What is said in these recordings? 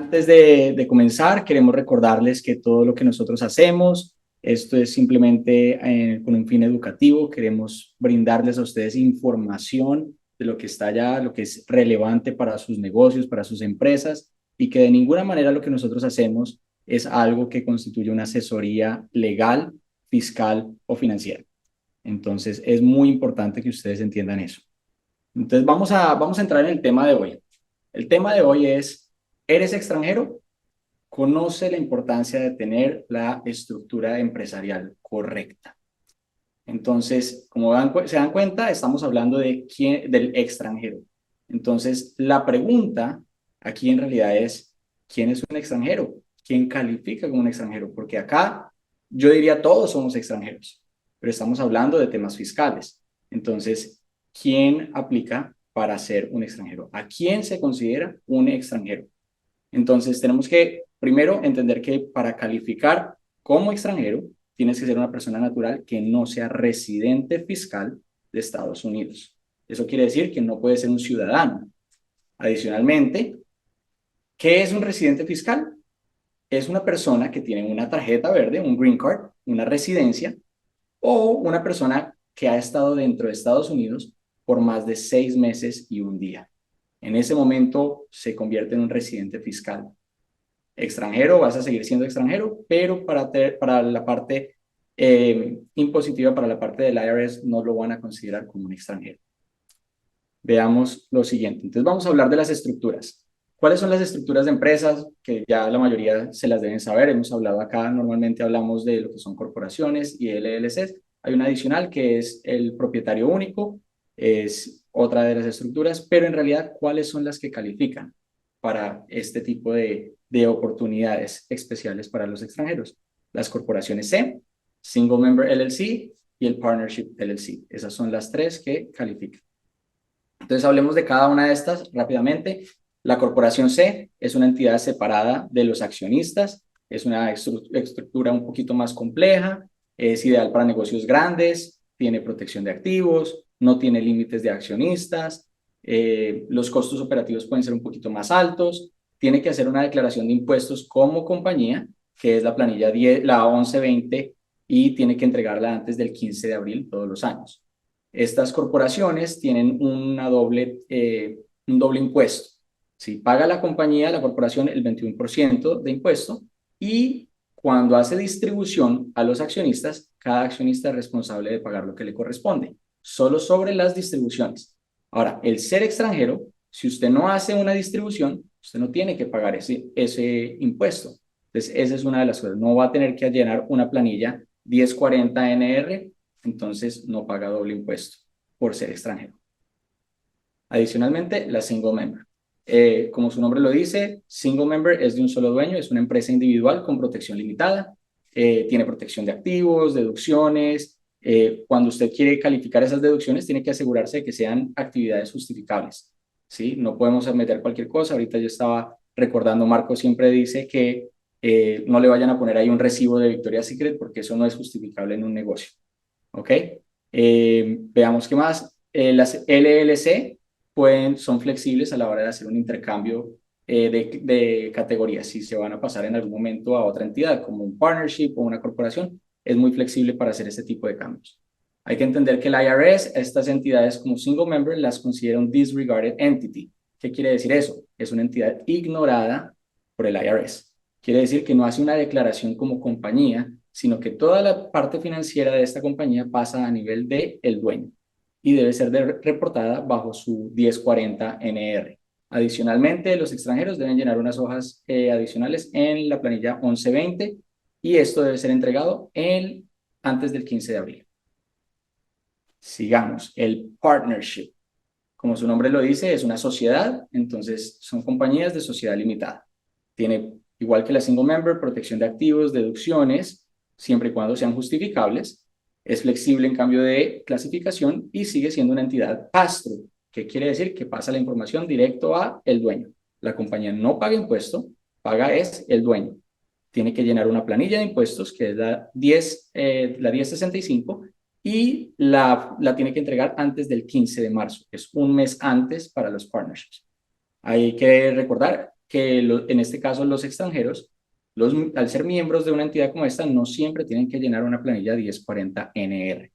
Antes de comenzar, queremos recordarles que todo lo que nosotros hacemos, esto es simplemente con un fin educativo. Queremos brindarles a ustedes información de lo que está allá, lo que es relevante para sus negocios, para sus empresas, y que de ninguna manera lo que nosotros hacemos es algo que constituye una asesoría legal, fiscal o financiera. Entonces, es muy importante que ustedes entiendan eso. Entonces, vamos a entrar en el tema de hoy. El tema de hoy es, ¿eres extranjero? Conoce la importancia de tener la estructura empresarial correcta. Entonces, como se dan cuenta, estamos hablando de del extranjero. Entonces, la pregunta aquí en realidad es, ¿quién es un extranjero? ¿Quién califica como un extranjero? Porque acá yo diría todos somos extranjeros, pero estamos hablando de temas fiscales. Entonces, ¿quién aplica para ser un extranjero? ¿A quién se considera un extranjero? Entonces, tenemos que primero entender que para calificar como extranjero, tienes que ser una persona natural que no sea residente fiscal de Estados Unidos. Eso quiere decir que no puede ser un ciudadano. Adicionalmente, ¿qué es un residente fiscal? Es una persona que tiene una tarjeta verde, un green card, una residencia, o una persona que ha estado dentro de Estados Unidos por más de 6 meses y un día. En ese momento se convierte en un residente fiscal. Extranjero, vas a seguir siendo extranjero, pero para la parte impositiva, para la parte del IRS, no lo van a considerar como un extranjero. Veamos lo siguiente. Entonces vamos a hablar de las estructuras. ¿Cuáles son las estructuras de empresas? Que ya la mayoría se las deben saber. Hemos hablado acá, normalmente hablamos de lo que son corporaciones y LLCs. Hay una adicional que es el propietario único, es otra de las estructuras, pero en realidad, ¿cuáles son las que califican para este tipo de oportunidades especiales para los extranjeros? Las corporaciones C, Single Member LLC y el Partnership LLC. Esas son las tres que califican. Entonces hablemos de cada una de estas rápidamente. La corporación C es una entidad separada de los accionistas, es una estructura un poquito más compleja, es ideal para negocios grandes, tiene protección de activos, no tiene límites de accionistas, los costos operativos pueden ser un poquito más altos, tiene que hacer una declaración de impuestos como compañía, que es la planilla 10, la 1120, y tiene que entregarla antes del 15 de abril todos los años. Estas corporaciones tienen un doble impuesto. Si paga la compañía, la corporación, el 21% de impuesto, y cuando hace distribución a los accionistas, cada accionista es responsable de pagar lo que le corresponde, solo sobre las distribuciones. Ahora, el ser extranjero, si usted no hace una distribución, usted no tiene que pagar ese impuesto. Entonces, esa es una de las cosas. No va a tener que llenar una planilla 1040 NR, entonces no paga doble impuesto por ser extranjero. Adicionalmente, la single member. Como su nombre lo dice, single member es de un solo dueño, es una empresa individual con protección limitada, tiene protección de activos, deducciones. Cuando usted quiere calificar esas deducciones, tiene que asegurarse de que sean actividades justificables, ¿sí? No podemos meter cualquier cosa. Ahorita yo estaba recordando, Marco siempre dice que no le vayan a poner ahí un recibo de Victoria's Secret porque eso no es justificable en un negocio. ¿Ok? Veamos qué más. Las LLC son flexibles a la hora de hacer un intercambio de categorías. Si se van a pasar en algún momento a otra entidad, como un partnership o una corporación, es muy flexible para hacer este tipo de cambios. Hay que entender que el IRS, estas entidades como single member, las considera un disregarded entity. ¿Qué quiere decir eso? Es una entidad ignorada por el IRS. Quiere decir que no hace una declaración como compañía, sino que toda la parte financiera de esta compañía pasa a nivel de el dueño y debe ser reportada bajo su 1040 NR. Adicionalmente, los extranjeros deben llenar unas hojas adicionales en la planilla 1120 y esto debe ser entregado antes del 15 de abril. Sigamos, el partnership. Como su nombre lo dice, es una sociedad, entonces son compañías de sociedad limitada. Tiene, igual que la single member, protección de activos, deducciones, siempre y cuando sean justificables. Es flexible en cambio de clasificación y sigue siendo una entidad pass-through, que quiere decir que pasa la información directo a el dueño. La compañía no paga impuesto, paga es el dueño. Tiene que llenar una planilla de impuestos, que es la 1065, y la tiene que entregar antes del 15 de marzo. Es un mes antes para los partnerships. Hay que recordar, que en este caso los extranjeros, al ser miembros de una entidad como esta, no siempre tienen que llenar una planilla 1040-NR.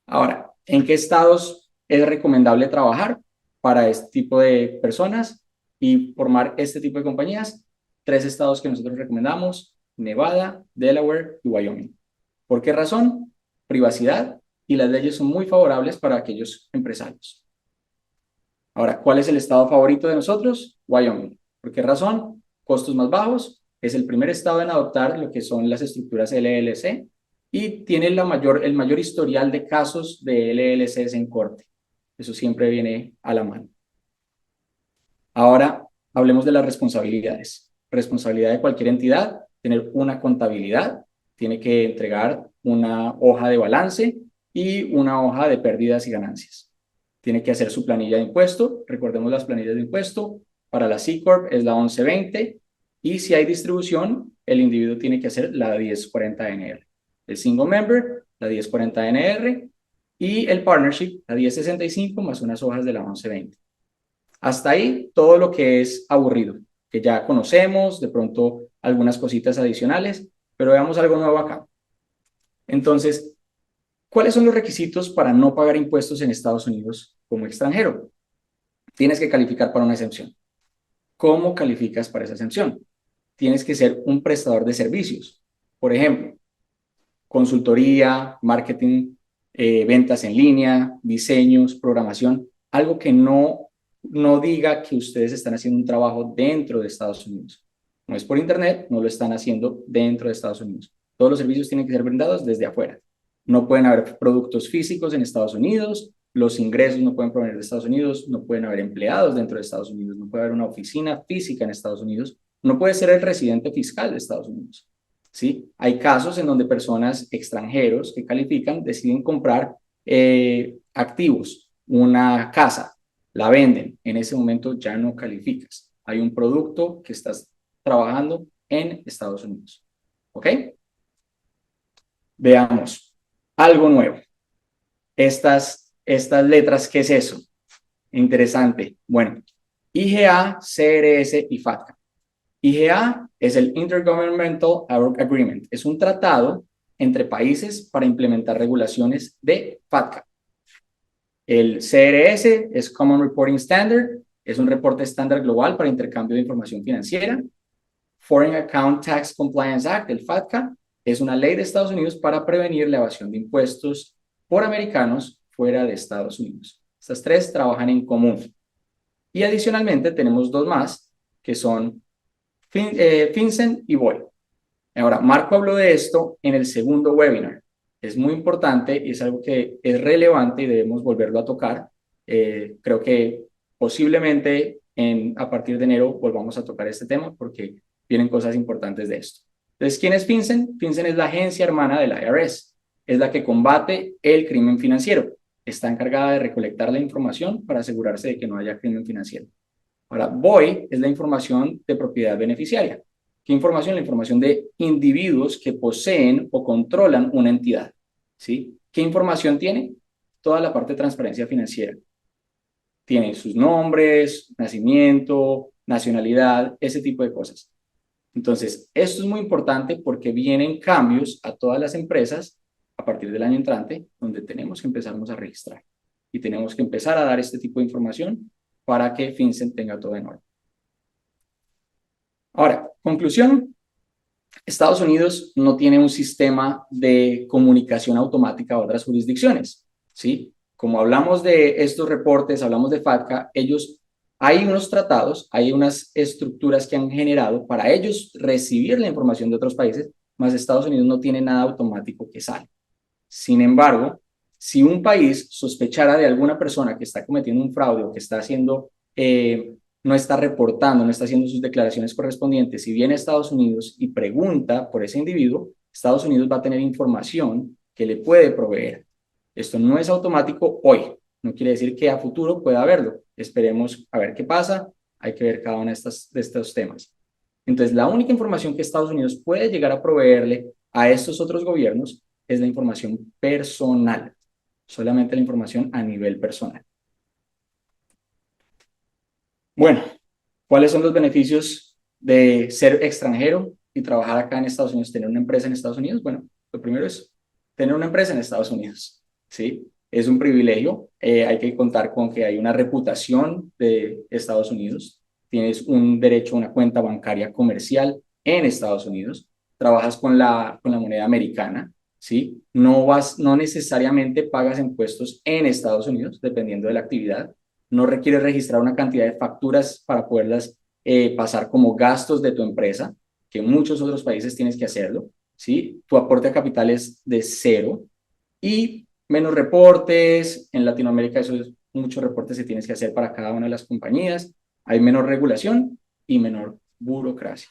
Ahora, ¿en qué estados es recomendable trabajar para este tipo de personas y formar este tipo de compañías? 3 estados que nosotros recomendamos: Nevada, Delaware y Wyoming. ¿Por qué razón? Privacidad, y las leyes son muy favorables para aquellos empresarios. Ahora, ¿cuál es el estado favorito de nosotros? Wyoming. ¿Por qué razón? Costos más bajos, es el primer estado en adoptar lo que son las estructuras LLC y tiene el mayor historial de casos de LLCs en corte. Eso siempre viene a la mano. Ahora, hablemos de las responsabilidades. Responsabilidad de cualquier entidad: tener una contabilidad, tiene que entregar una hoja de balance y una hoja de pérdidas y ganancias. Tiene que hacer su planilla de impuesto. Recordemos las planillas de impuesto. Para la C Corp es la 1120 y si hay distribución, el individuo tiene que hacer la 1040-NR. El single member, la 1040-NR, y el partnership, la 1065 más unas hojas de la 1120. Hasta ahí todo lo que es aburrido, que ya conocemos, de pronto algunas cositas adicionales, pero veamos algo nuevo acá. Entonces, ¿cuáles son los requisitos para no pagar impuestos en Estados Unidos como extranjero? Tienes que calificar para una exención. ¿Cómo calificas para esa exención? Tienes que ser un prestador de servicios. Por ejemplo, consultoría, marketing, ventas en línea, diseños, programación, algo que no diga que ustedes están haciendo un trabajo dentro de Estados Unidos. No es por internet, no lo están haciendo dentro de Estados Unidos. Todos los servicios tienen que ser brindados desde afuera. No pueden haber productos físicos en Estados Unidos, los ingresos no pueden provenir de Estados Unidos, no pueden haber empleados dentro de Estados Unidos, no puede haber una oficina física en Estados Unidos, no puede ser el residente fiscal de Estados Unidos. ¿Sí? Hay casos en donde personas extranjeros que califican deciden comprar activos, una casa, la venden, en ese momento ya no calificas. Hay un producto que estás trabajando en Estados Unidos. ¿Ok? Veamos algo nuevo. Estas letras, ¿qué es eso? Interesante. Bueno, IGA, CRS y FATCA. IGA es el Intergovernmental Agreement. Es un tratado entre países para implementar regulaciones de FATCA. El CRS es Common Reporting Standard, es un reporte estándar global para intercambio de información financiera. Foreign Account Tax Compliance Act, el FATCA, es una ley de Estados Unidos para prevenir la evasión de impuestos por americanos fuera de Estados Unidos. Estas 3 trabajan en común. Y adicionalmente tenemos 2 más, que son FinCEN y BOI. Ahora, Marco habló de esto en el segundo webinar. Es muy importante y es algo que es relevante y debemos volverlo a tocar. Creo que posiblemente a partir de enero volvamos a tocar este tema porque vienen cosas importantes de esto. Entonces, ¿quién es FinCEN? FinCEN es la agencia hermana del IRS. Es la que combate el crimen financiero. Está encargada de recolectar la información para asegurarse de que no haya crimen financiero. Ahora, BOI es la información de propiedad beneficiaria. ¿Qué información? La información de individuos que poseen o controlan una entidad. ¿Sí? ¿Qué información tiene? Toda la parte de transparencia financiera. Tiene sus nombres, nacimiento, nacionalidad, ese tipo de cosas. Entonces, esto es muy importante porque vienen cambios a todas las empresas a partir del año entrante, donde tenemos que empezarnos a registrar y tenemos que empezar a dar este tipo de información para que FinCEN tenga todo en orden. Ahora, conclusión: Estados Unidos no tiene un sistema de comunicación automática a otras jurisdicciones, ¿sí? Como hablamos de estos reportes, hablamos de FATCA, hay unos tratados, hay unas estructuras que han generado para ellos recibir la información de otros países, más Estados Unidos no tiene nada automático que sale. Sin embargo, si un país sospechara de alguna persona que está cometiendo un fraude o que está haciendo no está reportando, no está haciendo sus declaraciones correspondientes, si viene a Estados Unidos y pregunta por ese individuo, Estados Unidos va a tener información que le puede proveer. Esto no es automático hoy, no quiere decir que a futuro pueda haberlo. Esperemos a ver qué pasa, hay que ver cada uno de estos temas. Entonces, la única información que Estados Unidos puede llegar a proveerle a estos otros gobiernos es la información personal, solamente la información a nivel personal. Bueno, ¿Cuáles son los beneficios de ser extranjero y trabajar acá en Estados Unidos, tener una empresa en Estados Unidos? Bueno, lo primero es tener una empresa en Estados Unidos, ¿sí? Es un privilegio, hay que contar con que hay una reputación de Estados Unidos, tienes un derecho a una cuenta bancaria comercial en Estados Unidos, trabajas con la moneda americana, ¿sí? No necesariamente pagas impuestos en Estados Unidos, dependiendo de la actividad, no requieres registrar una cantidad de facturas para poderlas pasar como gastos de tu empresa, que en muchos otros países tienes que hacerlo, ¿sí? Tu aporte a capital es de cero y menos reportes. En Latinoamérica eso es muchos reportes que tienes que hacer para cada una de las compañías. Hay menor regulación y menor burocracia.